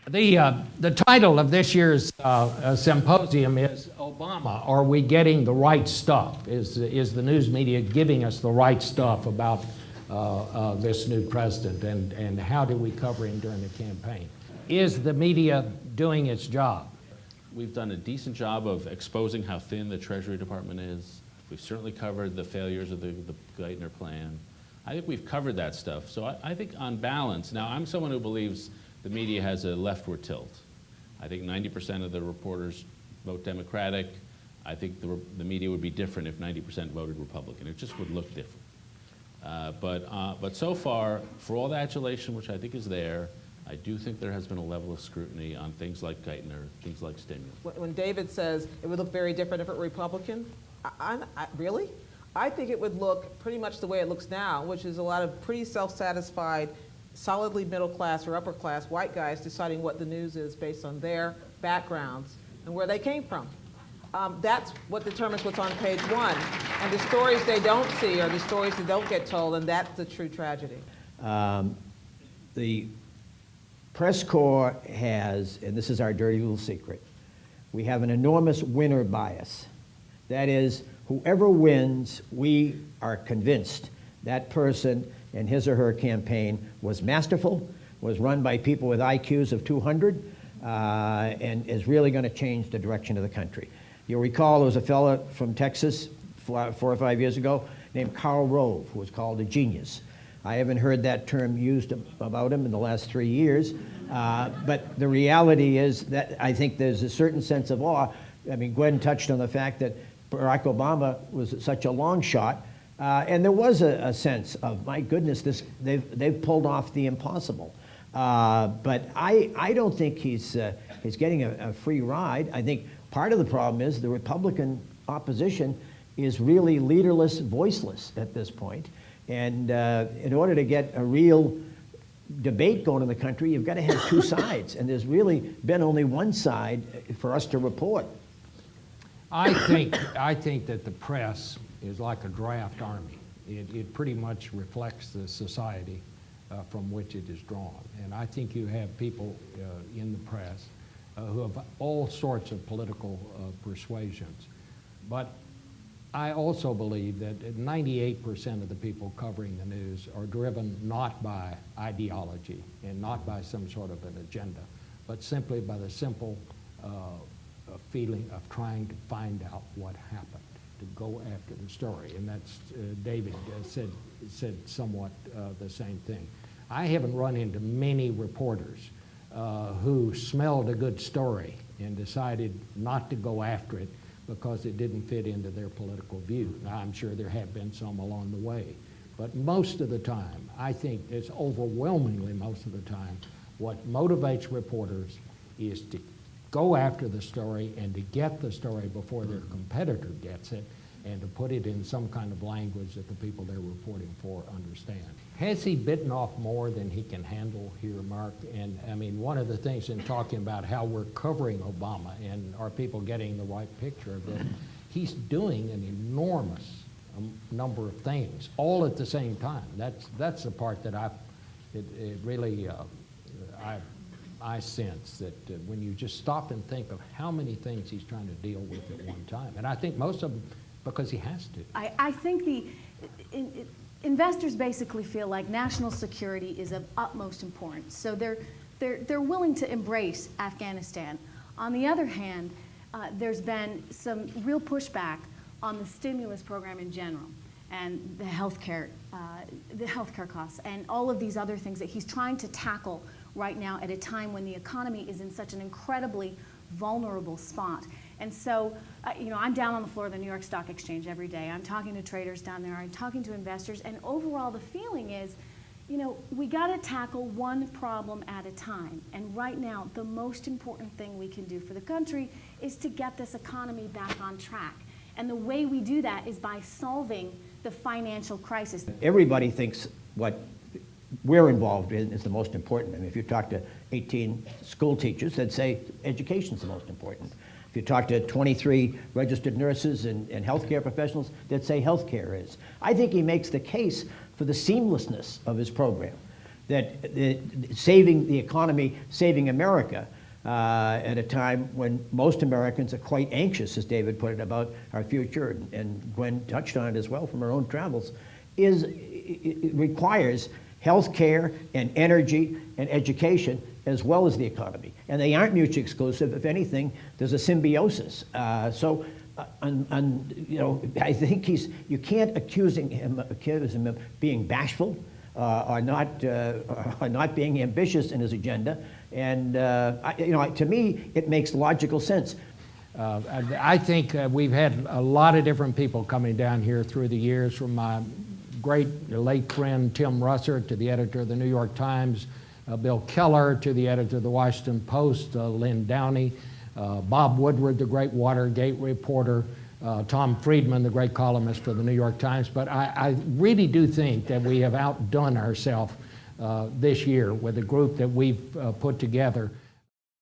The title of this year's symposium is Obama, Are We Getting the Right Stuff? Is the news media giving us the right stuff about this new president, and how do we cover him during the campaign? Is the media doing its job? We've done a decent job of exposing how thin the Treasury Department is. We've certainly covered the failures of the Geithner plan. I think we've covered that stuff. So I think on balance, now I'm someone who believes the media has a leftward tilt. I think 90% of the reporters vote Democratic. I think the media would be different if 90% voted Republican. It just would look different. But so far, for all the adulation, which I think is there, I do think there has been a level of scrutiny on things like Geithner, things like stimulus. When David says it would look very different if it were Republican, really? I think it would look pretty much the way it looks now, which is a lot of pretty self-satisfied, solidly middle class or upper class white guys deciding what the news is based on their backgrounds and where they came from. That's what determines what's on page one. And the stories they don't see are the stories that don't get told, and that's the true tragedy. The press corps has, and this is our dirty little secret, we have an enormous winner bias. That is, whoever wins, we are convinced that person in his or her campaign was masterful, was run by people with IQs of 200, and is really going to change the direction of the country. You'll recall there was a fellow from Texas 4 or 5 years ago named Karl Rove, who was called a genius. I haven't heard that term used about him in the last 3 years, but the reality is that I think there's a certain sense of awe. I mean, Gwen touched on the fact that Barack Obama was such a long shot, and there was a sense of, my goodness, they've pulled off the impossible. But I don't think he's getting a free ride. I think part of the problem is the Republican opposition is really leaderless, voiceless at this point. And in order to get a real debate going in the country, you've got to have two sides. And there's really been only one side for us to report. I think that the press is like a draft army. It pretty much reflects the society from which it is drawn. And I think you have people in the press who have all sorts of political persuasions. But I also believe that 98% of the people covering the news are driven not by ideology and not by some sort of an agenda, but simply by the simple feeling of trying to find out what happened, to go after the story. And that's, David said somewhat the same thing. I haven't run into many reporters who smelled a good story and decided not to go after it because it didn't fit into their political view. Now, I'm sure there have been some along the way, but most of the time, I think it's overwhelmingly most of the time, what motivates reporters is to go after the story and to get the story before their competitor gets it, and to put it in some kind of language that the people they're reporting for understand. Has he bitten off more than he can handle here, Mark? And I mean, one of the things in talking about how we're covering Obama and are people getting the right picture of it, he's doing an enormous number of things all at the same time. That's the part that I sense that when you just stop and think of how many things he's trying to deal with at one time. And I think most of them because he has to. I think investors basically feel like national security is of utmost importance. So they're willing to embrace Afghanistan. On the other hand, there's been some real pushback on the stimulus program in general and the healthcare costs and all of these other things that he's trying to tackle right now at a time when the economy is in such an incredibly vulnerable spot. And so, I'm down on the floor of the New York Stock Exchange every day. I'm talking to traders down there. I'm talking to investors. And overall, the feeling is, we got to tackle one problem at a time. And right now, the most important thing we can do for the country is to get this economy back on track. And the way we do that is by solving the financial crisis. Everybody thinks what we're involved in is the most important. I mean, if you talk to 18 school teachers, they'd say education's the most important. If you talk to 23 registered nurses and healthcare professionals, they'd say healthcare is. I think he makes the case for the seamlessness of his program. saving the economy, saving America, at a time when most Americans are quite anxious, as David put it, about our future, and Gwen touched on it as well from her own travels, it requires health care and energy and education as well as the economy. And they aren't mutually exclusive. If anything, there's a symbiosis. You know, I think you can't accuse him of being bashful or not being ambitious in his agenda. And you know, to me, it makes logical sense. I think we've had a lot of different people coming down here through the years, from my great late friend Tim Russer to the editor of the New York Times, Bill Keller to the editor of the Washington Post, Lynn Downey, Bob Woodward, the great Watergate reporter, Tom Friedman, the great columnist for the New York Times. But I really do think that we have outdone ourselves this year with the group that we've put together.